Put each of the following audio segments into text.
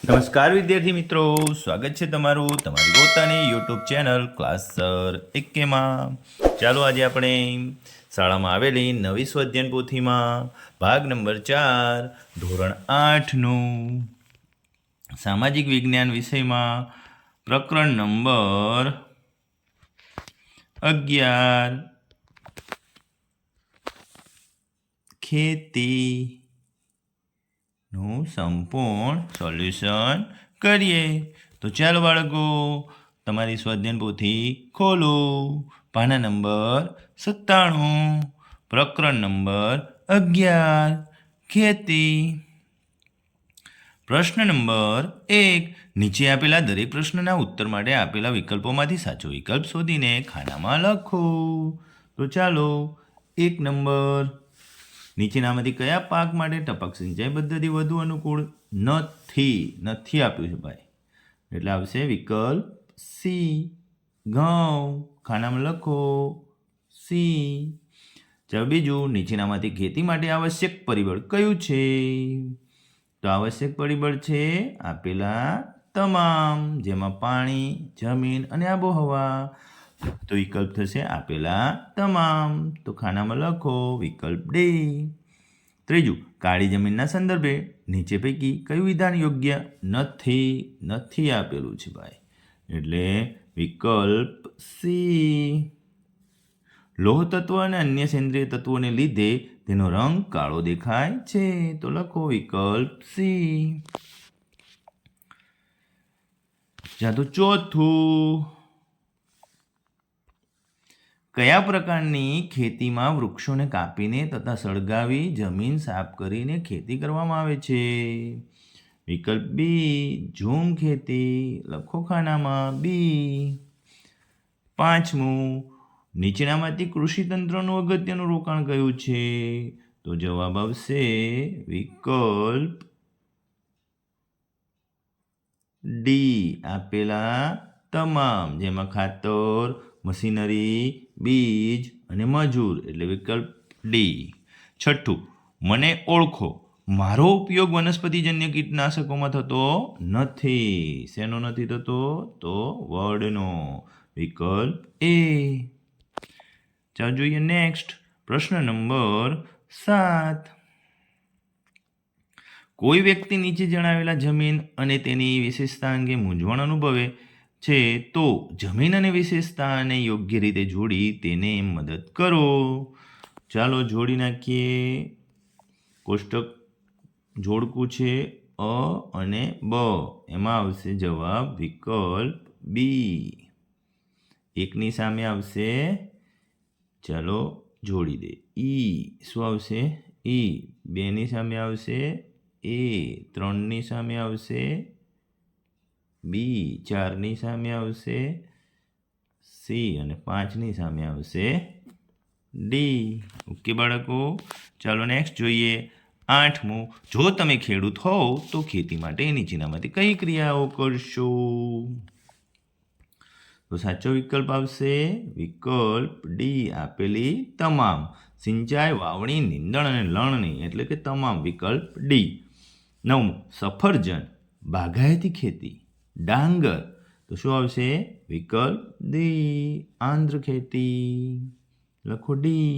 નમસ્કાર વિદ્યાર્થી મિત્રો, સ્વાગત છે તમારું તમારી પોતાની યુટ્યુબ ચેનલ ક્લાસ સર એકેમાં. ચાલો આજે આપણે શાળામાં આવેલી નવી સ્વાધ્યાયન પોથીમાં ભાગ નંબર 4 ધોરણ 8નું સામાજિક વિજ્ઞાન વિષયમાં પ્રકરણ નંબર 11 ખેતી નું સંપૂર્ણ સોલ્યુશન કરીએ. તો ચાલો બાળકો, તમારી સ્વાધ્યાયન પોથી ખોલો. પાના નંબર 97, પ્રકરણ નંબર 11 ખેતી. પ્રશ્ન નંબર 1. નીચે આપેલા દરેક પ્રશ્નના ઉત્તર માટે આપેલા વિકલ્પોમાંથી સાચો વિકલ્પ શોધીને ખાનામાં લખો. તો ચાલો, 1 નંબર. નીચેનામાંથી કયા પાક માટે ટપક સિંચાઈ પદ્ધતિ વધુ અનુકૂળ નથી આપ્યું છે ભાઈ, એટલે આવશે વિકલ્પ સી, ઘઉં. ખાનામાં લખો સી. ચાલો બીજું, નીચેનામાંથી ખેતી માટે આવશ્યક પરિબળ કયું છે? તો આવશ્યક પરિબળ છે આપેલા તમામ, જેમાં પાણી, જમીન અને આબોહવા. તો વિકલ્પ થશે આપેલા તમામ. તો ખાનામાં લખો વિકલ્પ ડી. ત્રીજું, કાળી જમીનના સંદર્ભે નીચે પૈકી કયું વિધાન યોગ્ય નથી આપેલું છે ભાઈ, એટલે વિકલ્પ સી. લોહ તત્વ અને અન્ય સેન્દ્રિય તત્વોને લીધે તેનો રંગ કાળો દેખાય છે. તો લખો વિકલ્પ સી. તો ચોથું, કયા પ્રકારની ખેતીમાં વૃક્ષોને કાપીને તથા સળગાવી જમીન સાફ કરીને ખેતી કરવામાં આવે છે? વિકલ્પ બી, ઝૂમ ખેતી. લખો ખાનામાં બી. પાંચમું, નીચેનામાંથી કૃષિતંત્રનું અગત્યનું રોકાણ કયું છે? તો જવાબ આવશે વિકલ્પ ડી, આપેલા તમામ, જેમાં ખાતર, મશીનરી, બીજ અને મજૂર, એટલે વિકલ્પ ડી. છઠ્ઠું, મને ઓળખો. મારો ઉપયોગ વનસ્પતિજન્ય કીટનાશકોમાં થતો નથી. શેનો નથી થતો? તો વડનો. વિકલ્પ એ. ચાલો જોઈએ નેક્સ્ટ. પ્રશ્ન નંબર 7. કોઈ વ્યક્તિ નીચે જણાવેલા જમીન અને તેની વિશેષતા અંગે મૂંઝવણ અનુભવે છે, તો જમીન અને વિશેષતાને યોગ્ય રીતે જોડી તેને મદદ કરો. ચાલો જોડી નાખીએ. કોષ્ટક જોડકું છે અ અને બ, એમાં આવશે જવાબ વિકલ્પ બી. એકની સામે આવશે, ચાલો જોડી દે, ઈ. શું આવશે? ઈ. બેની સામે આવશે એ. ત્રણની સામે આવશે બી. ચારની સામે આવશે સી અને 5ની સામે આવશે ડી. ઓકે બાળકો, ચાલો નેક્સ્ટ જોઈએ. 8મું, જો તમે ખેડૂત હોવ તો ખેતી માટે નીચેનામાંથી કઈ ક્રિયાઓ કરશો? તો સાચો વિકલ્પ આવશે વિકલ્પ ડી, આપેલી તમામ. સિંચાઈ, વાવણી, નીંદણ અને લણણી, એટલે કે તમામ. વિકલ્પ ડી. 9મું, સફરજન, બાગાયતી ખેતી, ડાંગર. તો શું આવશે? વિકલ્પ ડી, આંધ્ર ખેતી. લખો ડી.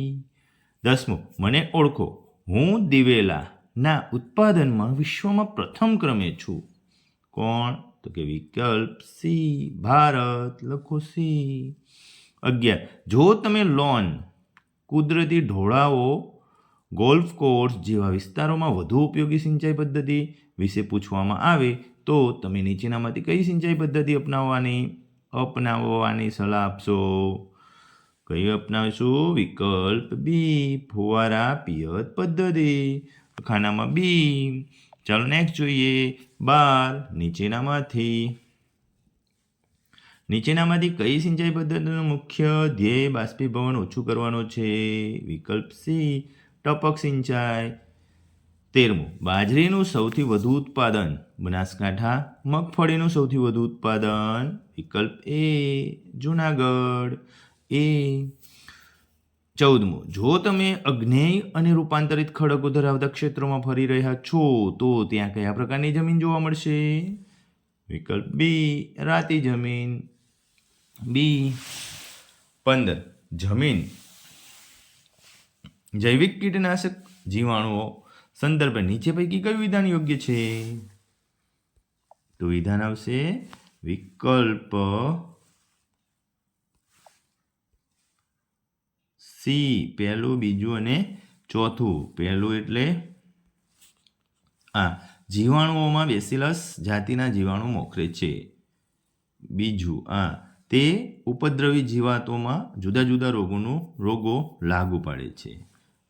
10મું, મને ઓળખો. હું દિવેલાના ઉત્પાદનમાં વિશ્વમાં પ્રથમ ક્રમે છું. કોણ? તો કે વિકલ્પ સી, ભારત. લખો સી. 11, જો તમે લોન, કુદરતી ઢોળાવો, ગોલ્ફ કોર્સ જેવા વિસ્તારોમાં વધુ ઉપયોગી સિંચાઈ પદ્ધતિ વિશે પૂછવામાં આવે તો તમે નીચેનામાંથી કઈ સિંચાઈ પદ્ધતિ અપનાવવાની સલાહ આપશો? કઈ અપનાવશું? વિકલ્પ બી, ફુવારા પિયત પદ્ધતિ. ખાનામાં બી. ચાલો નેક્સ્ટ જોઈએ. 12, નીચેનામાંથી કઈ સિંચાઈ પદ્ધતિનો મુખ્ય ધ્યેય બાષ્પીભવન ઓછું કરવાનો છે? વિકલ્પ સી, ટપક સિંચાઈ. 13મું, બાજરીનું સૌથી વધુ ઉત્પાદન બનાસકાંઠા, મગફળીનું સૌથી વધુ ઉત્પાદન વિકલ્પ એ, જુનાગઢ. એ. 14મું, જો તમે અગ્નેય અને રૂપાંતરિત ખડકો ધરાવતા ક્ષેત્રોમાં ફરી રહ્યા છો તો ત્યાં કયા પ્રકારની જમીન જોવા મળશે? વિકલ્પ બી, રાતી જમીન. બી. 15, જમીન જૈવિક કીટનાશક જીવાણુઓ સંદર્ભે નીચે પૈકી કયું વિધાન યોગ્ય છે? તો વિધાન આવશે વિકલ્પ સી, પહેલું, બીજું અને ચોથું. પહેલું એટલે જીવાણુઓમાં બેસિલસ જાતિના જીવાણુ મોખરે છે. બીજું તે ઉપદ્રવી જીવાતોમાં જુદા જુદા રોગો લાગુ પાડે છે.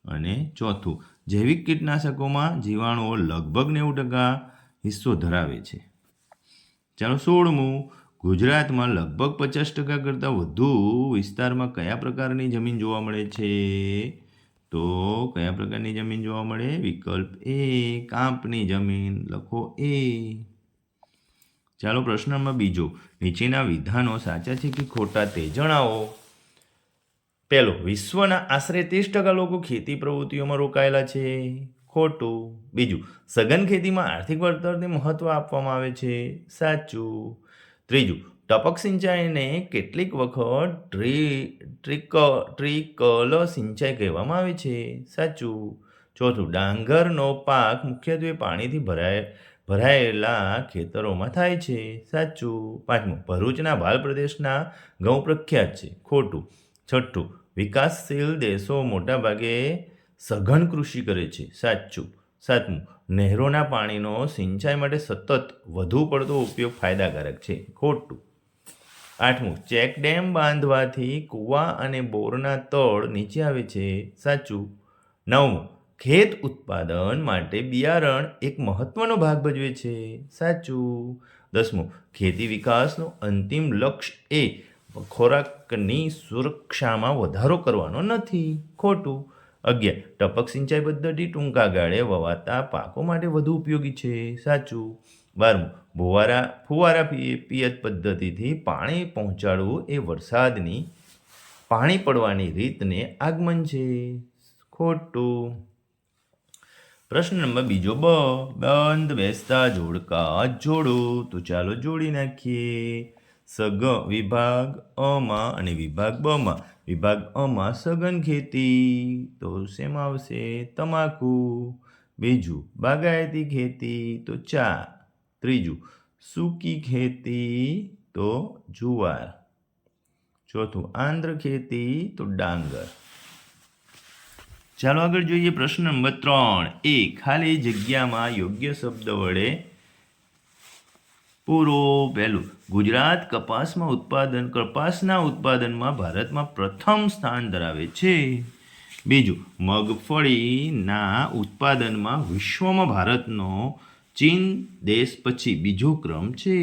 અને ચોથું, જૈવિક કીટનાશકોમાં જીવાણુઓ લગભગ 90% હિસ્સો ધરાવે છે. ચાલો 16મું, ગુજરાતમાં લગભગ 50% કરતાં વધુ વિસ્તારમાં કયા પ્રકારની જમીન જોવા મળે છે? તો કયા પ્રકારની જમીન જોવા મળે? વિકલ્પ એ, કાંપની જમીન. લખો એ. ચાલો પ્રશ્ન નંબર બીજો, નીચેના વિધાનો સાચા છે કે ખોટા તે જણાવો. પહેલો, વિશ્વના આશરે 30% લોકો ખેતી પ્રવૃત્તિઓમાં રોકાયેલા છે. ખોટું. બીજું, સઘન ખેતીમાં આર્થિક વળતરને મહત્વ આપવામાં આવે છે. સાચું. ત્રીજું, ટપક સિંચાઈને કેટલીક વખત ટ્રિકલ સિંચાઈ કહેવામાં આવે છે. સાચું. ચોથું, ડાંગરનો પાક મુખ્યત્વે પાણીથી ભરાયેલા ખેતરોમાં થાય છે. સાચું. પાંચમું, ભરૂચના ભાલ પ્રદેશના ઘઉં પ્રખ્યાત છે. ખોટું. છઠ્ઠું, વિકાસશીલ દેશો મોટાભાગે સઘન કૃષિ કરે છે. સાચું. સાતમું, નહેરોના પાણીનો સિંચાઈ માટે સતત વધુ પડતો ઉપયોગ ફાયદાકારક છે. ખોટું. આઠમું, ચેક ડેમ બાંધવાથી કૂવા અને બોરના તળ નીચે આવે છે. સાચું. નવમું, ખેત ઉત્પાદન માટે બિયારણ એક મહત્વનો ભાગ ભજવે છે. સાચું. 10મું, ખેતી વિકાસનું અંતિમ લક્ષ્ય એ ખોરાકની સુરક્ષામાં વધારો કરવાનો નથી. ખોટું. 11, ટપક સિંચાઈ પદ્ધતિ ટૂંકા ગાળે વવાતા પાકો માટે વધુ ઉપયોગી છે. સાચું. 12મું, ફુવારા પિયત પદ્ધતિથી પાણી પહોંચાડવું એ વરસાદની પાણી પડવાની રીતને આગમન છે. ખોટું. પ્રશ્ન નંબર બીજો બ, બંધ બેસતા જોડકા જોડો. તો ચાલો જોડી નાખીએ. વિભાગ અમાં અને વિભાગ બમાં. વિભાગ અમાં સઘન ખેતી, તો શેમાં આવશે? તમાકુ. બીજું, બાગાયતી ખેતી, તો ચા. ત્રીજું, સૂકી ખેતી, તો જુવાર. ચોથું, આંધ્ર ખેતી, તો ડાંગર. ચાલો આગળ જોઈએ પ્રશ્ન નંબર 3. એ ખાલી જગ્યામાં યોગ્ય શબ્દ વડે પૂરો. પહેલું, ગુજરાત કપાસના ઉત્પાદનમાં ભારતમાં પ્રથમ સ્થાન ધરાવે છે. બીજું, મગફળીના ઉત્પાદનમાં વિશ્વમાં ભારતનો ચીન દેશ પછી બીજો ક્રમ છે.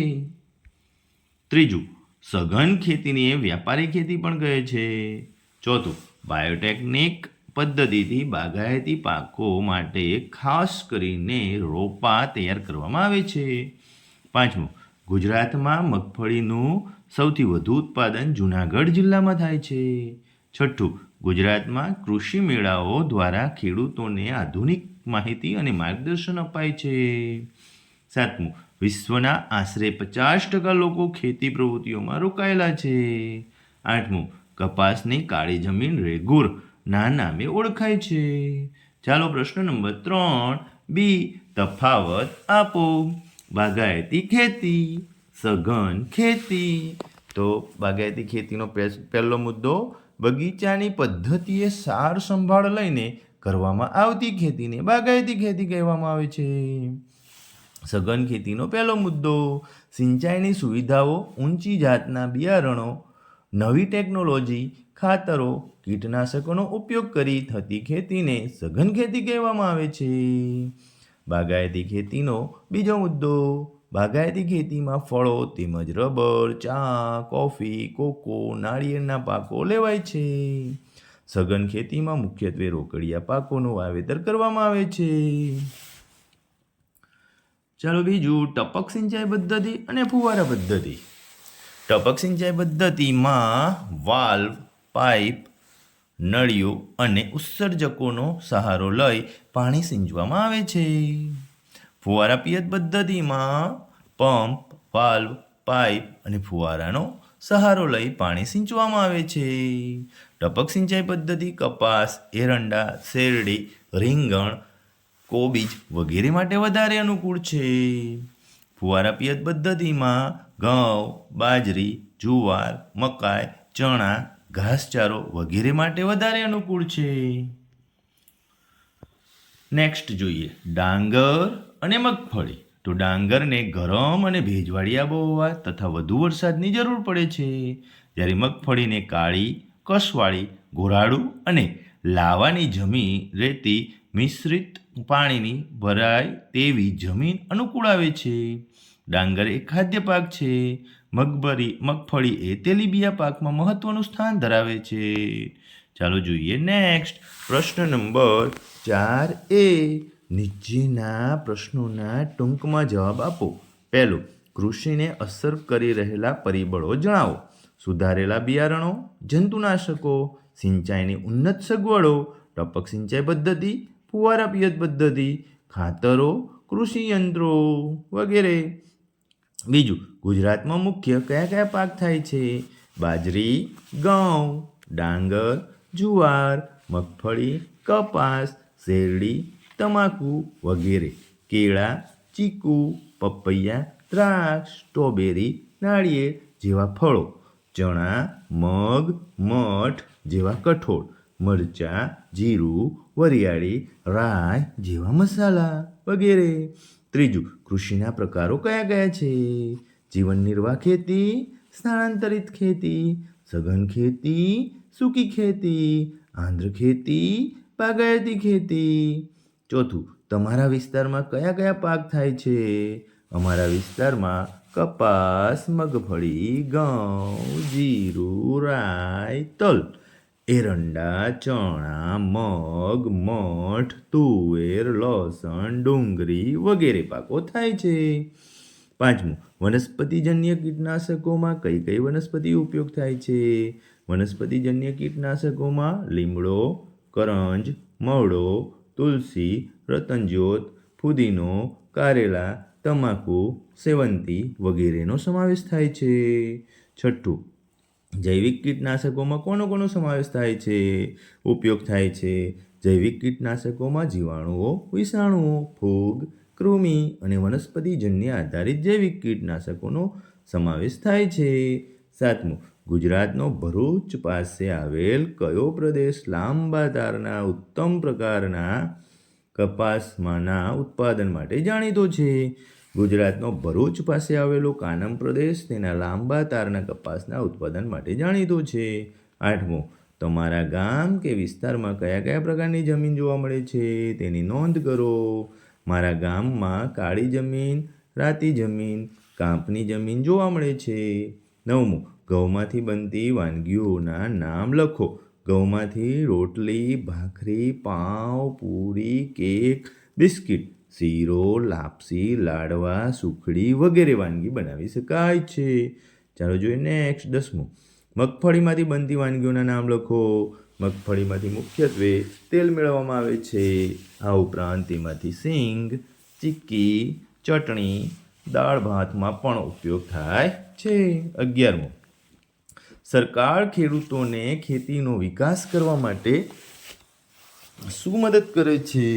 ત્રીજું, સઘન ખેતીને વ્યાપારી ખેતી પણ કહે છે. ચોથું, બાયોટેકનિક પદ્ધતિથી બાગાયતી પાકો માટે ખાસ કરીને રોપા તૈયાર કરવામાં આવે છે. પાંચમું, ગુજરાતમાં મગફળીનું સૌથી વધુ ઉત્પાદન જૂનાગઢ જિલ્લામાં થાય છે. છઠ્ઠું, ગુજરાતમાં કૃષિ મેળાઓ દ્વારા ખેડૂતોને આધુનિક માહિતી અને માર્ગદર્શન અપાય છે. સાતમું, વિશ્વના આશરે 50% લોકો ખેતી પ્રવૃત્તિઓમાં રોકાયેલા છે. આઠમું, કપાસની કાળી જમીન રેગુર ના નામે ઓળખાય છે. ચાલો પ્રશ્ન નંબર 3 બી, તફાવત આપો. બાગાયતી ખેતી, સઘન ખેતી. તો બાગાયતી ખેતીનો પહેલો મુદ્દો, બગીચાની પદ્ધતિએ સાર સંભાળ લઈને કરવામાં આવતી ખેતીને બાગાયતી ખેતી કહેવામાં આવે છે. સઘન ખેતીનો પહેલો મુદ્દો, સિંચાઈની સુવિધાઓ, ઊંચી જાતના બિયારણો, નવી ટેકનોલોજી, ખાતરો, કીટનાશકોનો ઉપયોગ કરી થતી ખેતીને સઘન ખેતી કહેવામાં આવે છે. બાગાયતી ખેતીનો બીજો મુદ્દો, બાગાયતી ખેતીમાં ફળો તેમજ રબર, ચા, કોફી, કોકો, નાળિયેરના પાકો લેવાય છે. સઘન ખેતીમાં મુખ્યત્વે રોકડિયા પાકોનું વાવેતર કરવામાં આવે છે. ચાલો બીજું, ટપક સિંચાઈ પદ્ધતિ અને ફુવારા પદ્ધતિ. ટપક સિંચાઈ પદ્ધતિમાં વાલ્વ, પાઇપ નળીઓ અને ઉત્સર્જકોનો સહારો લઈ પાણી સિંચવામાં આવે છે. ફુવારા પિયત પદ્ધતિમાં પંપ, વાલ્વ, પાઇપ અને ફુવારાનો સહારો લઈ પાણી સિંચવામાં આવે છે. ટપક સિંચાઈ પદ્ધતિ કપાસ, એરંડા, શેરડી, રીંગણ, કોબીજ વગેરે માટે વધારે અનુકૂળ છે. ફુવારા પિયત પદ્ધતિમાં ઘઉં, બાજરી, જુવાર, મકાઈ, ચણા, ઘાસચારો વગેરે માટે વધારે અનુકૂળ છે. નેક્સ્ટ જોઈએ ડાંગર અને મગફળી. તો ડાંગરને ગરમ અને ભેજવાળી આબોહવા તથા વધુ વરસાદની જરૂર પડે છે, જ્યારે મગફળીને કાળી, કસવાળી, ગોરાડુ અને લાવાની જમીન રેતી મિશ્રિત પાણીની ભરાય તેવી જમીન અનુકૂળ આવે છે. ડાંગર એ ખાદ્ય પાક છે. મગફળી એ તેલીબિયા પાકમાં મહત્વનું સ્થાન ધરાવે છે. ચાલો જોઈએ નેક્સ્ટ પ્રશ્ન નંબર 4A. નીચેના પ્રશ્નોના ટૂંકમાં જવાબ આપો. પહેલું, કૃષિને અસર કરી રહેલા પરિબળો જણાવો. સુધારેલા બિયારણો, જંતુનાશકો, સિંચાઈની ઉન્નત સગવડો, ટપક સિંચાઈ પદ્ધતિ, ફુવારા પિયત પદ્ધતિ, ખાતરો, કૃષિ યંત્રો વગેરે. બીજું, ગુજરાતમાં મુખ્ય કયા કયા પાક થાય છે? બાજરી, ઘઉં, ડાંગર, જુવાર, મગફળી, કપાસ, શેરડી, તમાકુ વગેરે. કેળા, ચીકુ, પપૈયા, દ્રાક્ષ, સ્ટ્રોબેરી, નાળિયેર જેવા ફળો. ચણા, મગ, મઠ જેવા કઠોળ. મરચાં, જીરું, વરિયાળી, રાઈ જેવા મસાલા વગેરે. ત્રીજું, કૃષિના પ્રકારો કયા કયા છે? જીવન નિર્વાહ ખેતી, સ્થાનાંતરિત ખેતી, સઘન ખેતી, સૂકી ખેતી, આંધ્ર ખેતી, બાગાયતી ખેતી. ચોથું, તમારા વિસ્તારમાં કયા કયા પાક થાય છે? અમારા વિસ્તારમાં કપાસ, મગફળી, ઘઉં, જીરું, રાઈ, તલ, એરંડા, ચણા, મગ, મઠ, તુવેર, લસણ, ડુંગળી વગેરે પાકો થાય છે. પાંચમું, વનસ્પતિજન્ય કીટનાશકોમાં કઈ કઈ વનસ્પતિ ઉપયોગ થાય છે? વનસ્પતિજન્ય કીટનાશકોમાં લીમડો, કરંજ, મવડો, તુલસી, રતનજ્યોત, ફુદીનો, કારેલા, તમાકુ, સેવંતી વગેરેનો સમાવેશ થાય છે. છઠ્ઠું, જૈવિક કીટનાશકોમાં કોનો સમાવેશ થાય છે? ઉપયોગ થાય છે? જૈવિક કીટનાશકોમાં જીવાણુઓ, વિષાણુઓ, ફૂગ, કૃમિ અને વનસ્પતિજન્ય આધારિત જૈવિક કીટનાશકોનો સમાવેશ થાય છે. સાતમું, ગુજરાતનો ભરૂચ પાસે આવેલ કયો પ્રદેશ લાંબા તારના ઉત્તમ પ્રકારના કપાસમાંના ઉત્પાદન માટે જાણીતો છે? ગુજરાતનો ભરૂચ પાસે આવેલો કાનમ પ્રદેશ તેના લાંબા તારના કપાસના ઉત્પાદન માટે જાણીતો છે. આઠમું, તમારા ગામ કે વિસ્તારમાં કયા કયા પ્રકારની જમીન જોવા મળે છે તેની નોંધ કરો. મારા ગામમાં કાળી જમીન, રાતી જમીન, કાંપની જમીન જોવા મળે છે. નવમું, ઘઉંમાંથી બનતી વાનગીઓના નામ લખો. ઘઉંમાંથી રોટલી, ભાખરી, પાઉં, પૂરી, કેક, બિસ્કિટ, શીરો, લાપસી, લાડવા, સુખડી વગેરે વાનગી બનાવી શકાય છે. ચાલો જોઈએ નેક્સ્ટ 10મું, મગફળીમાંથી બનતી વાનગીઓના નામ લખો. મગફળીમાંથી મુખ્યત્વે તેલ મેળવવામાં આવે છે. આ ઉપરાંત તેમાંથી સિંગ, ચીક્કી, ચટણી, દાળ ભાતમાં પણ ઉપયોગ થાય છે. 11મું, સરકાર ખેડૂતોને ખેતીનો વિકાસ કરવા માટે શું મદદ કરે છે?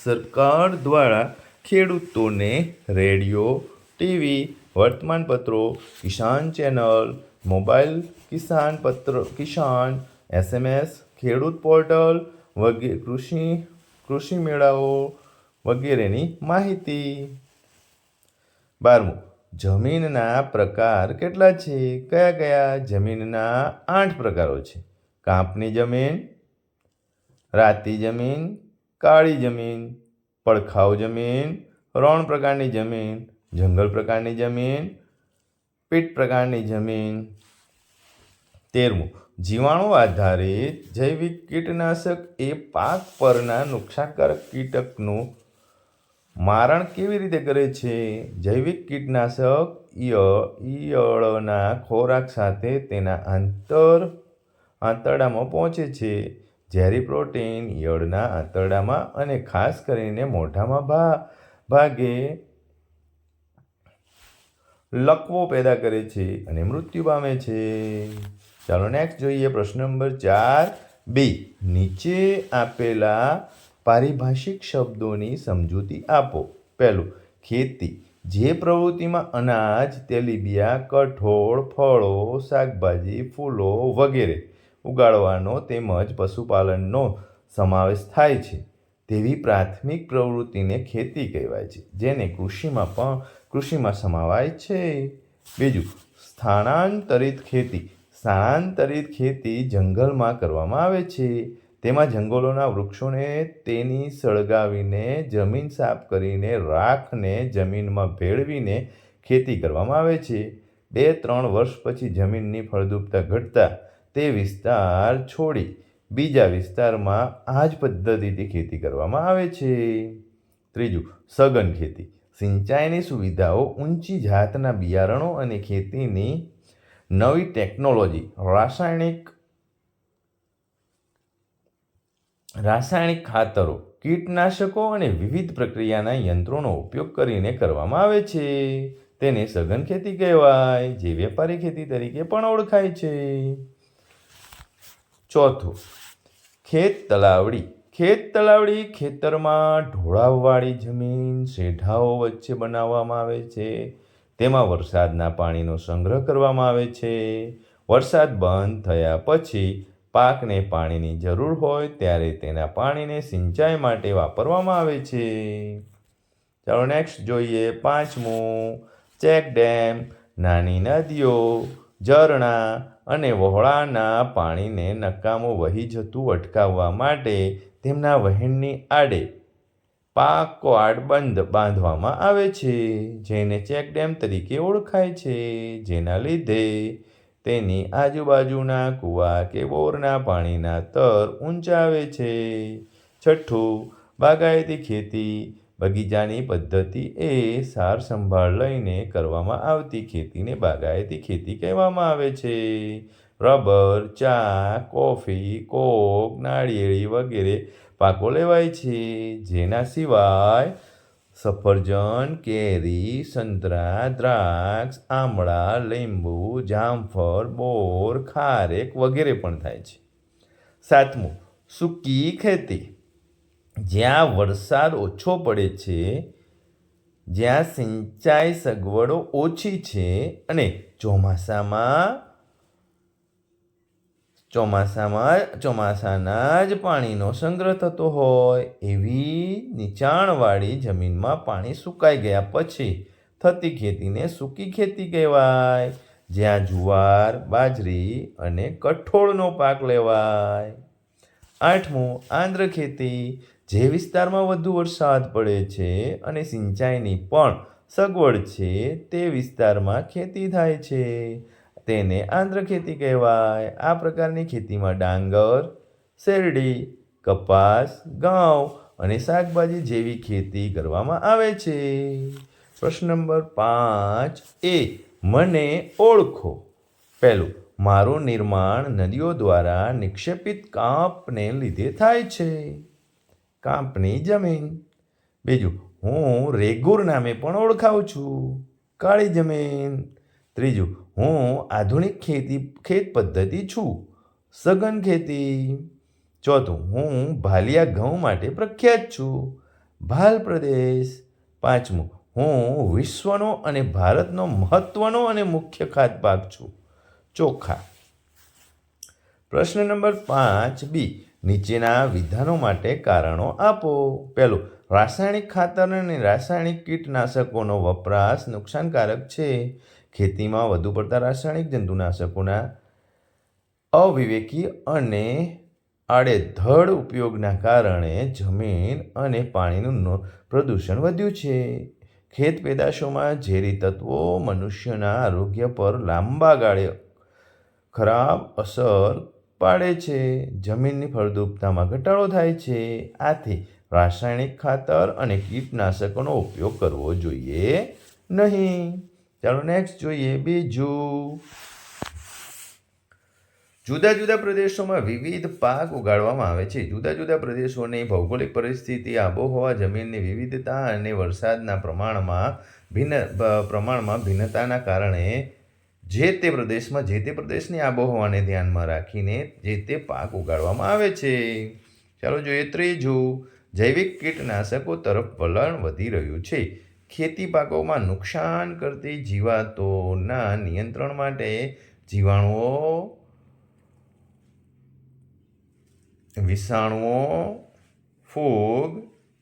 સરકાર દ્વારા ખેડૂતોને રેડિયો, ટીવી, વર્તમાનપત્રો, કિસાન ચેનલ, મોબાઈલ કિસાન, SMS, ખેડૂત પોર્ટલ વગેરે, કૃષિ મેળાઓ વગેરેની માહિતી. 12મું, જમીનના પ્રકાર કેટલા છે? કયા કયા? જમીનના 8 પ્રકારો છે. કાંપની જમીન, રાતી જમીન, કાળી જમીન, પડખાઉ જમીન, રણ પ્રકારની જમીન, જંગલ પ્રકારની જમીન, પીટ પ્રકારની જમીન. 13મું, જીવાણુ આધારિત જૈવિક કીટનાશક એ પાક પરના નુકસાનકારક કીટકનું મારણ કેવી રીતે કરે છે? જૈવિક કીટનાશક ઈયળના ખોરાક સાથે તેના આંતર આંતરડામાં પહોંચે છે. ઝેરી પ્રોટીન ઈયળના આંતરડામાં અને ખાસ કરીને મોઢામાં ભાગે લકવો પેદા કરે છે અને મૃત્યુ પામે છે. ચાલો નેક્સ્ટ જોઈએ પ્રશ્ન નંબર 4B. નીચે આપેલા પારિભાષિક શબ્દોની સમજૂતી આપો. પહેલું, ખેતી, જે પ્રવૃત્તિમાં અનાજ, તેલીબિયાં, કઠોળ, ફળો, શાકભાજી, ફૂલો વગેરે ઉગાડવાનો તેમજ પશુપાલનનો સમાવેશ થાય છે તેવી પ્રાથમિક પ્રવૃત્તિને ખેતી કહેવાય છે, જેને કૃષિમાં સમાવાય છે. બીજું, સ્થાનાંતરિત ખેતી. સ્થાનાંતરિત ખેતી જંગલમાં કરવામાં આવે છે. તેમાં જંગલોના વૃક્ષોને તેની સળગાવીને જમીન સાફ કરીને રાખને જમીનમાં ભેળવીને ખેતી કરવામાં આવે છે. 2-3 વર્ષ પછી જમીનની ફળદ્રુપતા ઘટતા તે વિસ્તાર છોડી બીજા વિસ્તારમાં આ જ પદ્ધતિથી ખેતી કરવામાં આવે છે. ત્રીજું, સઘન ખેતી. સિંચાઈની સુવિધાઓ, ઊંચી જાતના બિયારણો અને ખેતીની નવી ટેકનોલોજી, રાસાયણિક ખાતરો, કીટનાશકો અને વિવિધ પ્રક્રિયાના યંત્રોનો ઉપયોગ કરીને કરવામાં આવે છે. તેને સઘન ખેતી કહેવાય, જે વેપારી ખેતી તરીકે પણ ઓળખાય છે. ચોથું, ખેત તલાવડી. ખેત તલાવડી ખેતરમાં ઢોળાવવાળી જમીન શેઢાઓ વચ્ચે બનાવવામાં આવે છે. તેમાં વરસાદના પાણીનો સંગ્રહ કરવામાં આવે છે. વરસાદ બંધ થયા પછી પાકને પાણીની જરૂર હોય ત્યારે તેના પાણીને સિંચાઈ માટે વાપરવામાં આવે છે. ચાલો નેક્સ્ટ જોઈએ 5મું, ચેકડેમ. નાની નદીઓ, ઝરણા અને વહોળાના પાણીને નકામું વહી જતું અટકાવવા માટે તેમના વહેણની આડે પાકવાડ બાંધવામાં આવે છે, જેને ચેકડેમ તરીકે ઓળખાય છે, જેના લીધે તેની આજુબાજુના કૂવા કે બોરના પાણીના તર ઊંચા આવે છે. છઠ્ઠું, બાગાયતી ખેતી. બગીચાની પદ્ધતિ એ સાર સંભાળ લઈને કરવામાં આવતી ખેતીને બાગાયતી ખેતી કહેવામાં આવે છે. રબર, ચા, કોફી, કોક, નાળિયેરી વગેરે પાકો લેવાય છે. જેના સિવાય સફરજન, કેરી, સંતરા, દ્રાક્ષ, આમળા, લીંબુ, જામફળ, બોર, ખારેક વગેરે પણ થાય છે. 7મું, સૂકી ખેતી. જ્યાં વરસાદ ઓછો પડે છે, જ્યાં સિંચાઈ સગવડો ઓછી છે અને ચોમાસાના જ પાણીનો સંગ્રહ થતો હોય એવી નીચાણવાળી જમીનમાં પાણી સુકાઈ ગયા પછી થતી ખેતીને સૂકી ખેતી કહેવાય, જ્યાં જુવાર, બાજરી અને કઠોળનો પાક લેવાય. 8મું, આંધ્ર ખેતી. જે વિસ્તારમાં વધુ વરસાદ પડે છે અને સિંચાઈની પણ સગવડ છે તે વિસ્તારમાં ખેતી થાય છે, તેને આંધ્ર ખેતી કહેવાય. આ પ્રકારની ખેતીમાં ડાંગર, શેરડી, કપાસ, ઘઉં અને શાકભાજી જેવી ખેતી કરવામાં આવે છે. પ્રશ્ન નંબર 5A. મને ઓળખો. પહેલું, મારું નિર્માણ નદીઓ દ્વારા નિક્ષેપિત કાંપને લીધે થાય છે, કાંપની જમીન. બીજું, હું રેગુર નામે પણ ઓળખાઉં છું, કાળી જમીન. ત્રીજું, હું આધુનિક ખેત પદ્ધતિ છું, સઘન ખેતી. ચોથું, હું ભાલિયા ઘઉં માટે પ્રખ્યાત છું, ભાલ પ્રદેશ. 5મું, હું વિશ્વનો અને ભારતનો મહત્વનો અને મુખ્ય ખાદ્ય પાક છું, ચોખા. પ્રશ્ન નંબર 5B. નીચેના વિધાનો માટે કારણો આપો. પહેલું, રાસાયણિક ખાતર અને રાસાયણિક કીટનાશકોનો વપરાશ નુકસાનકારક છે. ખેતીમાં વધુ પડતા રાસાયણિક જંતુનાશકોના અવિવેકી અને આડેધડ ઉપયોગના કારણે જમીન અને પાણીનું પ્રદૂષણ વધ્યું છે. ખેત પેદાશોમાં ઝેરી તત્વો મનુષ્યના આરોગ્ય પર લાંબા ગાળે ખરાબ અસર પાડે છે. જમીનની ફળદ્રુપતામાં ઘટાડો થાય છે. આથી રાસાયણિક ખાતર અને કીટનાશકોનો ઉપયોગ કરવો જોઈએ નહીં. ચાલો નેક્સ્ટ જોઈએ બીજું. જુદા જુદા પ્રદેશોમાં વિવિધ પાક ઉગાડવામાં આવે છે. જુદા જુદા પ્રદેશોની ભૌગોલિક પરિસ્થિતિ, આબોહવા, જમીનની વિવિધતા અને વરસાદના પ્રમાણમાં ભિન્નતાના કારણે જે તે પ્રદેશની આબોહવાને ધ્યાનમાં રાખીને જે તે પાક ઉગાડવામાં આવે છે. ચાલો જોઈએ ત્રીજું, જૈવિક કીટનાશકો તરફ વલણ વધી રહ્યું છે. ખેતી પાકોમાં નુકસાન કરતી જીવાતોના નિયંત્રણ માટે જીવાણુઓ, વિષાણુઓ, ફૂગ,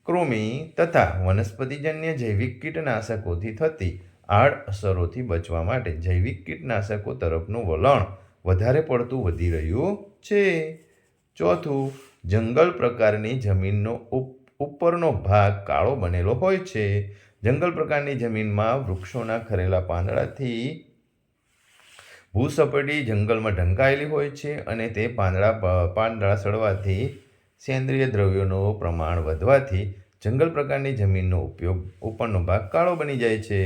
કૃમિ તથા વનસ્પતિજન્ય જૈવિક કીટનાશકોથી થતી આડઅસરોથી બચવા માટે જૈવિક કીટનાશકો તરફનું વલણ વધારે પડતું વધી રહ્યું છે. ચોથું, જંગલ પ્રકારની જમીનનો ઉપરનો ભાગ કાળો બનેલો હોય છે. જંગલ પ્રકારની જમીનમાં વૃક્ષોના ખરેલા પાંદડાથી ભૂસપાટી જંગલમાં ઢંકાયેલી હોય છે અને તે પાંદડા સડવાથી સેન્દ્રિય દ્રવ્યોનું પ્રમાણ વધવાથી જંગલ પ્રકારની જમીનનો ઉપરનો ભાગ કાળો બની જાય છે.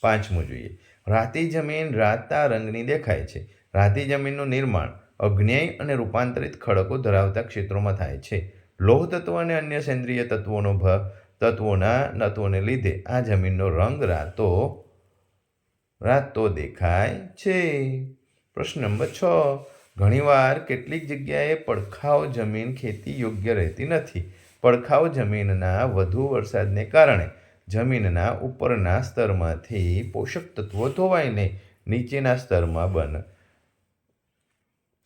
પાંચમું જોઈએ, રાતી જમીન રાતા રંગની દેખાય છે. રાતી જમીનનું નિર્માણ અગ્નેય અને રૂપાંતરિત ખડકો ધરાવતા ક્ષેત્રોમાં થાય છે. લોહ તત્વ અને અન્ય સેન્દ્રિય તત્વોને લીધે આ જમીનનો રંગ રાતો દેખાય છે. પ્રશ્ન નંબર 6, ઘણીવાર કેટલીક જગ્યાએ પડખાઉ જમીન ખેતી યોગ્ય રહેતી નથી. પડખાઉ જમીનના વધુ વરસાદને કારણે જમીનના ઉપરના સ્તરમાંથી પોષક તત્વો ધોવાઈને નીચેના સ્તરમાં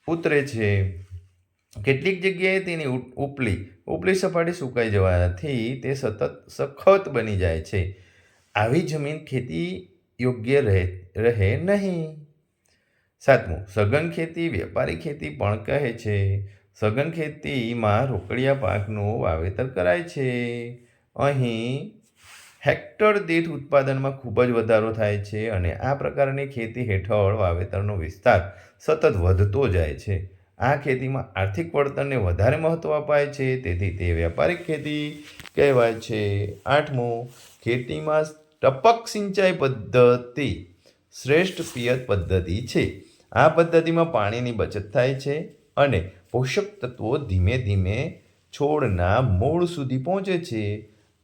ઉતરે છે. કેટલીક જગ્યાએ તેની ઉપલી સપાટી સુકાઈ જવાથી તે સખત બની જાય છે. આવી જમીન ખેતી યોગ્ય રહે નહીં. 7મું, સઘન ખેતી વ્યાપારી ખેતી પણ કહે છે. સઘન ખેતીમાં રોકડિયા પાકનું વાવેતર કરાય છે. અહીં હેક્ટર દીઠ ઉત્પાદનમાં ખૂબ જ વધારો થાય છે અને આ પ્રકારની ખેતી હેઠળ વાવેતરનો વિસ્તાર સતત વધતો જાય છે. આ ખેતીમાં આર્થિક વળતરને વધારે મહત્વ અપાય છે, તેથી તે વ્યાપારિક ખેતી કહેવાય છે. 8મું, ખેતીમાં ટપક સિંચાઈ પદ્ધતિ શ્રેષ્ઠ પિયત પદ્ધતિ છે. આ પદ્ધતિમાં પાણીની બચત થાય છે અને પોષક તત્વો ધીમે ધીમે છોડના મૂળ સુધી પહોંચે છે.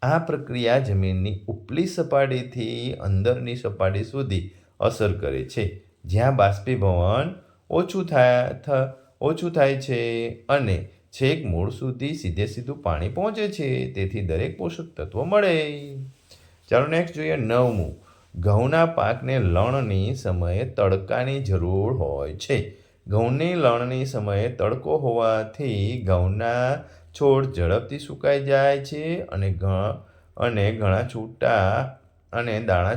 આ પ્રક્રિયા જમીનની ઉપલી સપાટીથી અંદરની સપાટી સુધી અસર કરે છે, જ્યાં બાષ્પીભવન ઓછું થાય છે અને છેક મૂળ સુધી સીધું પાણી પહોંચે છે, તેથી દરેક પોષક તત્વો મળે. ચાલો નેક્સ્ટ જોઈએ 9મું, ઘઉંના પાકને લણણી સમયે તડકાની જરૂર હોય છે. ઘઉંની લણણી સમયે તડકો હોવાથી ઘઉંના છોડ ઝડપથી સુકાઈ જાય છે અને દાણા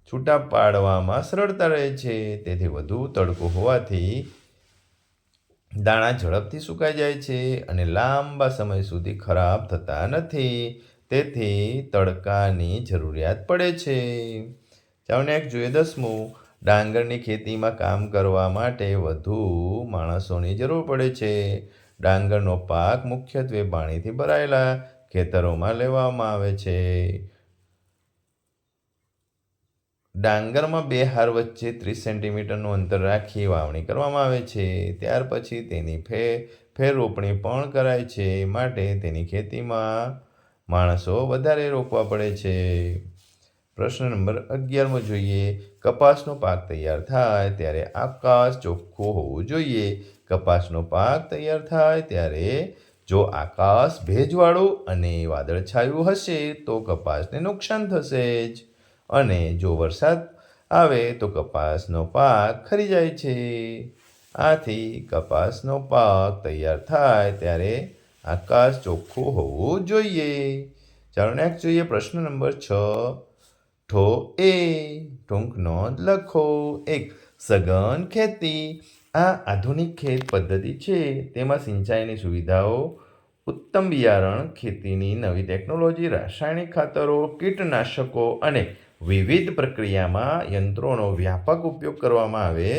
છૂટા પાડવામાં સરળતા રહે છે. તેથી વધુ તડકો હોવાથી દાણા ઝડપથી સુકાઈ જાય છે અને લાંબા સમય સુધી ખરાબ થતા નથી. તેથી તડકાની જરૂરિયાત પડે છે. ચાલો નેક્સ્ટ જોઈએ 10મું, ડાંગરની ખેતીમાં કામ કરવા માટે વધુ માણસોની જરૂર પડે છે. ડાંગરનો પાક મુખ્યત્વે પાણીથી ભરાયેલા ખેતરોમાં લેવામાં આવે છે. ડાંગરમાં 2 હાર વચ્ચે 30 સેન્ટીમીટરનું અંતર રાખી વાવણી કરવામાં આવે છે. ત્યાર પછી તેની ફેર રોપણી પણ કરાય છે, માટે તેની ખેતીમાં માણસો વધારે રોકવા પડે છે. પ્રશ્ન નંબર 11મો જોઈએ, કપાસનો પાક તૈયાર થાય ત્યારે આકાશ ચોખ્ખું હોવું જોઈએ. કપાસનો પાક તૈયાર થાય ત્યારે જો આકાશ ભેજવાળું અને વાદળછાયું હશે તો કપાસને નુકસાન થશે જ, અને જો વરસાદ આવે તો કપાસનો પાક ખરી જાય છે. આથી કપાસનો પાક તૈયાર થાય ત્યારે આકાશ ચોખ્ખું હોવું જોઈએ. ચાલો નેક્સ્ટ જોઈએ પ્રશ્ન નંબર 6, ટૂંક નોંધ લખો. 1, સઘન ખેતી. આ આધુનિક ખેત પદ્ધતિ છે. તેમાં સિંચાઈની સુવિધાઓ, ઉત્તમ બિયારણ, ખેતીની નવી ટેકનોલોજી, રાસાયણિક ખાતરો, કીટનાશકો અને વિવિધ પ્રક્રિયામાં યંત્રોનો વ્યાપક ઉપયોગ કરવામાં આવે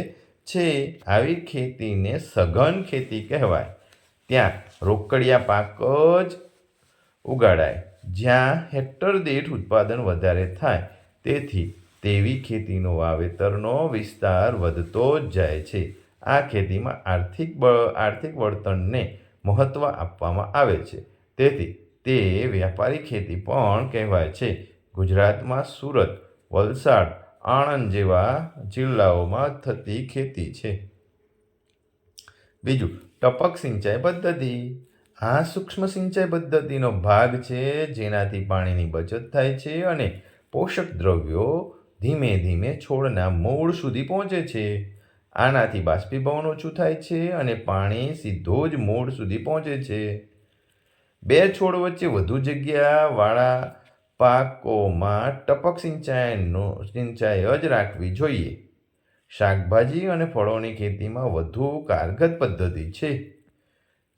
છે. આવી ખેતીને સઘન ખેતી કહેવાય. ત્યાં રોકડિયા પાક જ ઉગાડાય, જ્યાં હેક્ટર દીઠ ઉત્પાદન વધારે થાય. તેથી તેવી ખેતીનો વાવેતરનો વિસ્તાર વધતો જ જાય છે. આ ખેતીમાં આર્થિક વળતરને મહત્ત્વ આપવામાં આવે છે, તેથી તે વ્યાપારી ખેતી પણ કહેવાય છે. ગુજરાતમાં સુરત, વલસાડ, આણંદ જેવા જિલ્લાઓમાં થતી ખેતી છે. બીજું, ટપક સિંચાઈ પદ્ધતિ. આ સૂક્ષ્મ સિંચાઈ પદ્ધતિનો ભાગ છે, જેનાથી પાણીની બચત થાય છે અને પોષક દ્રવ્યો ધીમે ધીમે છોડના મૂળ સુધી પહોંચે છે. આનાથી બાષ્પીભવન ઓછું થાય છે અને પાણી સીધું જ મૂળ સુધી પહોંચે છે. બે છોડ વચ્ચે વધુ જગ્યાવાળા પાકોમાં ટપક સિંચાઈ જ રાખવી જોઈએ. શાકભાજી અને ફળોની ખેતીમાં વધુ કારગત પદ્ધતિ છે,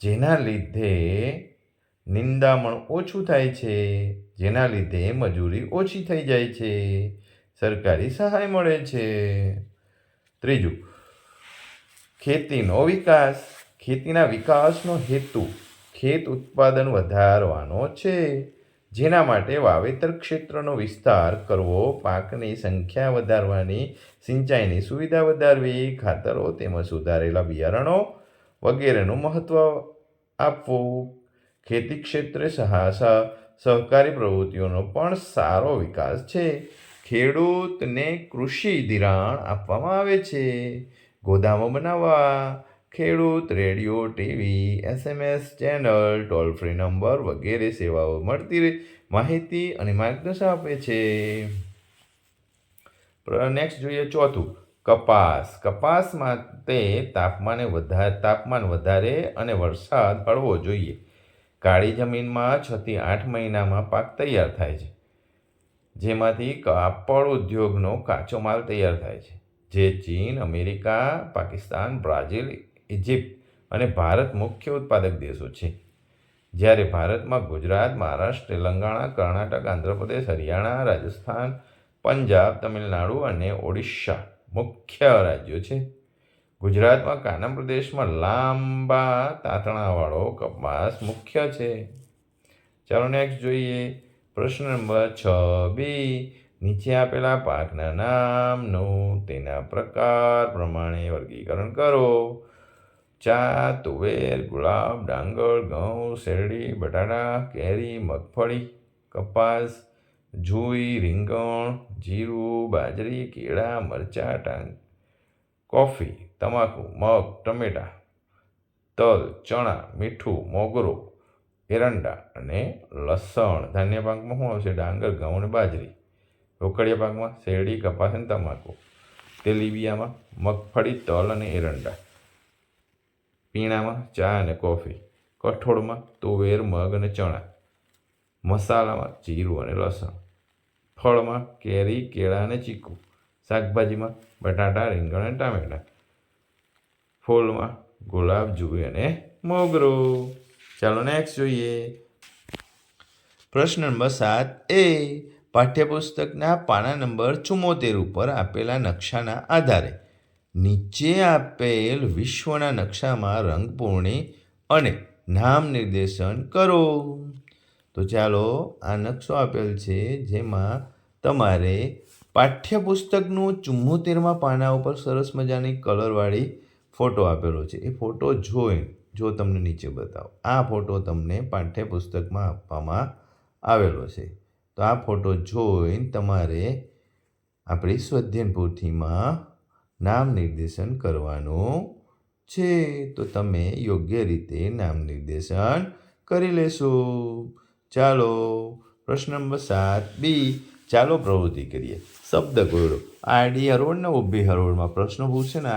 જેના લીધે નિંદામણ ઓછું થાય છે, જેના લીધે મજૂરી ઓછી થઈ જાય છે, સરકારી સહાય મળે છે. ત્રીજું, ખેતીનો વિકાસ. ખેતીના વિકાસનો હેતુ ખેત ઉત્પાદન વધારવાનો છે, જેના માટે વાવેતર ક્ષેત્રનો વિસ્તાર કરવો, પાકની સંખ્યા વધારવાની, સિંચાઈની સુવિધા વધારવી, ખાતરો તેમજ સુધારેલા બિયારણો વગેરેનું મહત્ત્વ આપવું. ખેતી ક્ષેત્રે સહકારી પ્રવૃત્તિઓનો પણ સારો વિકાસ છે. ખેડૂતને કૃષિ ધિરાણ આપવામાં આવે છે. ગોદામો બનાવવા. ખેડૂત radio, TV, SMS channel, toll free number વગેરે સેવાઓ મળતી માહિતી અને માર્ગદર્શન આપે છે. નેક્સ્ટ જોઈએ ચોથું, કપાસ. કપાસ માટે તાપમાન વધારે અને વરસાદ હળવો જોઈએ. કાળી જમીનમાં 6 થી 8 મહિનામાં પાક તૈયાર થાય છે, જેમાંથી કાપડ ઉદ્યોગનો કાચો માલ તૈયાર થાય છે, જે ચીન, અમેરિકા, પાકિસ્તાન, બ્રાઝીલ, ઇજિપ્ત અને ભારત મુખ્ય ઉત્પાદક દેશો છે. જ્યારે ભારતમાં ગુજરાત, મહારાષ્ટ્ર, તેલંગાણા, કર્ણાટક, આંધ્રપ્રદેશ, હરિયાણા, રાજસ્થાન, પંજાબ, તમિલનાડુ અને ઓડિશા મુખ્ય રાજ્યો છે. ગુજરાતમાં કાનમ પ્રદેશમાં લાંબા તાંતણાવાળો કપાસ મુખ્ય છે. ચાલો નેક્સ્ટ જોઈએ. પ્રશ્ન નંબર 6B. નીચે આપેલા પાકના નામનું તેના પ્રકાર પ્રમાણે વર્ગીકરણ કરો. ચા, તુવેર, ગુલાબ, ડાંગર, ઘઉં, શેરડી, બટાટા, કેરી, મગફળી, કપાસ, જુઈ, રીંગણ, જીરું, બાજરી, કેળા, મરચાં, કોફી, તમાકુ, મગ, ટમેટા, તલ, ચણા, મીઠું, મોગરો, એરંડા અને લસણ. ધાન્ય પાકમાં શું આવશે? ડાંગર, ઘઉં અને બાજરી. રોકડિયા પાકમાં શેરડી, કપાસ અને તમાકુ. તેલીબિયામાં મગફળી, તલ અને એરંડા. પીણામાં ચા અને કોફી. કઠોળમાં તુવેર, મગ અને ચણા. મસાલામાં જીરું અને લસણ. ફળમાં કેરી, કેળા અને ચીકુ. શાકભાજીમાં બટાટા, રીંગણ અને ટામેટાં. ફૂલમાં ગુલાબ, જુઈ અને મોગરો. ચાલો નેક્સ્ટ જોઈએ. પ્રશ્ન નંબર 7A. પાઠ્યપુસ્તકના પાના નંબર 74 ઉપર આપેલા નકશાના આધારે નીચે આપેલ વિશ્વના નકશામાં રંગપૂર્ણી અને નામ નિર્દેશન કરો. તો ચાલો, આ નકશો આપેલ છે, જેમાં તમારે પાઠ્યપુસ્તકનું 74મા પાના ઉપર સરસ મજાની કલરવાળી ફોટો આપેલો છે. એ ફોટો જોઈ જો તમને નીચે બતાવો. આ ફોટો તમને પાઠ્યપુસ્તકમાં આપવામાં આવેલો છે. તો આ ફોટો જોઈને તમારે આપણી સ્વાધ્યાય પોથીમાં નામ નિર્દેશન કરવાનું છે. તો તમે યોગ્ય રીતે નામ નિર્દેશન કરી લેશો. ચાલો, પ્રશ્ન નંબર 7B. ચાલો પ્રવૃત્તિ કરીએ. શબ્દ કોયડો. આડી હરોળ ને ઊભી હરોળમાં પ્રશ્નો પૂછે ને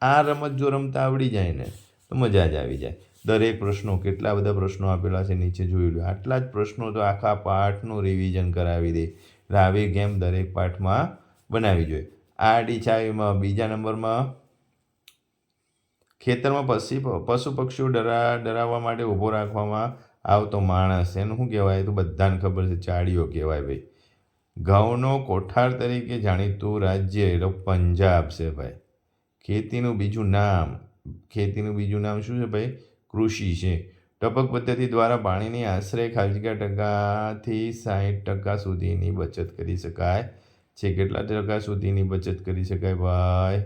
આ રમત જો રમતા આવડી જાય ને તો મજા જ આવી જાય. દરેક પ્રશ્નો, કેટલા બધા પ્રશ્નો આપેલા છે નીચે જોઈ લો. આટલા જ પ્રશ્નો તો આખા પાઠનું રિવિઝન કરાવી દે. એટલે આવી ગેમ દરેક પાઠમાં બનાવવી જોઈએ. આડી છાવીમાં બીજા નંબરમાં ખેતરમાં પશુ પક્ષીઓ ડરાવવા માટે ઊભો રાખવામાં આવતો માણસ, એનું શું કહેવાય? તો બધાને ખબર છે, ચાળીઓ કહેવાય ભાઈ. ઘઉંનો કોઠાર તરીકે જાણીતું રાજ્ય એટલે પંજાબ છે ભાઈ. ખેતીનું બીજું નામ શું છે ભાઈ? કૃષિ છે. ટપક પદ્ધતિ દ્વારા પાણીની આશરે 50% થી 60% સુધીની બચત કરી શકાય છે. કેટલા ટકા સુધીની બચત કરી શકાય ભાઈ?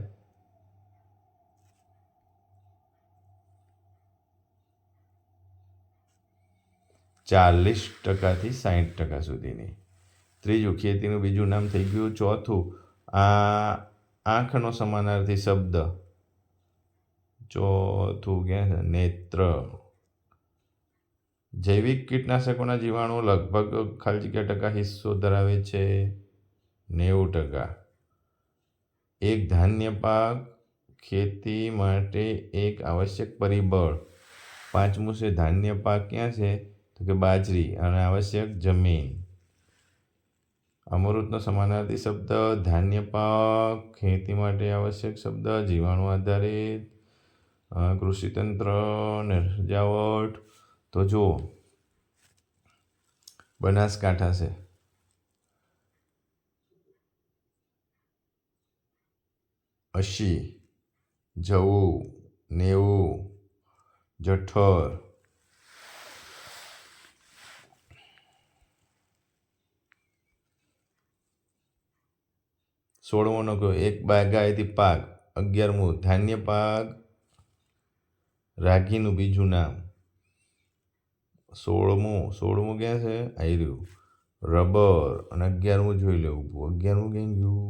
40%થી 60% સુધીની. ત્રીજું ખેતીનું બીજું નામ થઈ ગયું. ચોથું આ આંખનો સમાનાર્થી શબ્દ. ચોથું ક્યાં છે? નેત્ર. જૈવિક કીટનાશકોના જીવાણુ લગભગ ખાલી જગ્યા ટકા હિસ્સો ધરાવે છે 90%. એક ધાન્ય પાક ખેતી માટે એક આવશ્યક પરિબળ. પાંચમું છે ધાન્ય પાક ક્યાં છે? તો કે બાજરી. અને આવશ્યક જમીન. અમૃતનો સમાનાર્થી શબ્દ ધાન્ય પાક, ખેતી માટે આવશ્યક શબ્દ જીવાણુ આધારિત, કૃષિતંત્ર ને સજાવટ. તો જુઓ, બનાસકાંઠા છે, અશી, જવું, નેવું, જઠ્ઠર. સોળમો નો કહ્યું એક બાગાયતી પાક. 11મું ધાન્ય પાક, રાગીનું બીજું નામ. 16મું ક્યાં છે? આયર્યું રબર. અને 11મું જોઈ લેવું. 11મું ક્યાં ગયું?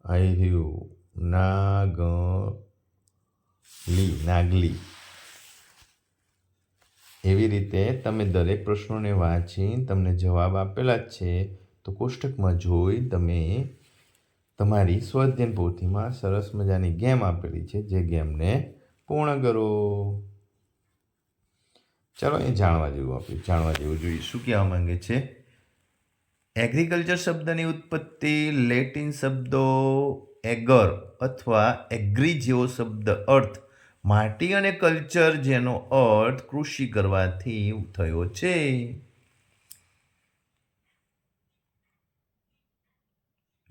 આયર્યું નાગલી. એવી રીતે તમે દરેક પ્રશ્નોને વાંચી તમને જવાબ આપેલા જ છે તો કોષ્ટકમાં જોઈ તમે તમારી સ્વાધ્યાયન પોથીમાં સરસ મજાની ગેમ આપેલી છે જે ગેમને પૂર્ણ કરો. ચાલો એ જાણવા જેવું જોઈએ. શું કહેવા માંગે છે? એગ્રીકલ્ચર શબ્દની ઉત્પત્તિ લેટિન શબ્દો એગર અથવા એગ્રી જેવો શબ્દ અર્થ માટી અને કલ્ચર જેનો અર્થ કૃષિ કરવાથી થયો છે.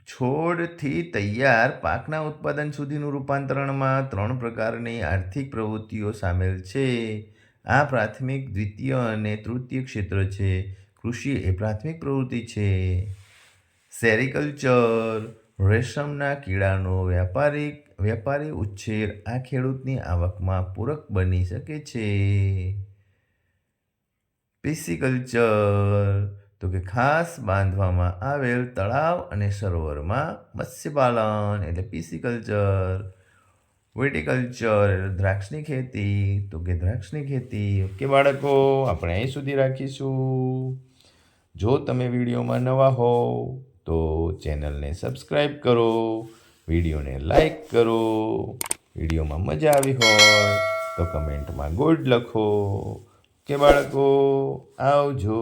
છોડથી તૈયાર પાકના ઉત્પાદન સુધીનું રૂપાંતરણમાં 3 પ્રકારની આર્થિક પ્રવૃત્તિઓ સામેલ છે. આ પ્રાથમિક, દ્વિતીય અને તૃતીય ક્ષેત્ર છે. કૃષિ એ પ્રાથમિક પ્રવૃત્તિ છે. સેરિકલ્ચર રેશમના કીડાનો વ્યાપારી ઉછેર આ ખેડૂતની આવકમાં પૂરક બની શકે છે. પિસિકલ્ચર તો કે ખાસ બાંધવામાં આવેલ તળાવ અને સરોવરમાં મત્સ્યપાલન એટલે પિસિકલ્ચર. વિટિકલ્ચર દ્રાક્ષની ખેતી તો કે દ્રાક્ષની ખેતી. ઓકે બાળકો, આપણે અહીં સુધી રાખીશું. જો તમે વિડીયોમાં નવા હો તો ચેનલને સબસ્ક્રાઈબ કરો, વિડીયોને લાઈક કરો. વિડીયોમાં મજા આવી હોય તો કમેન્ટમાં ગુડ લખો. કે બાળકો, આવજો.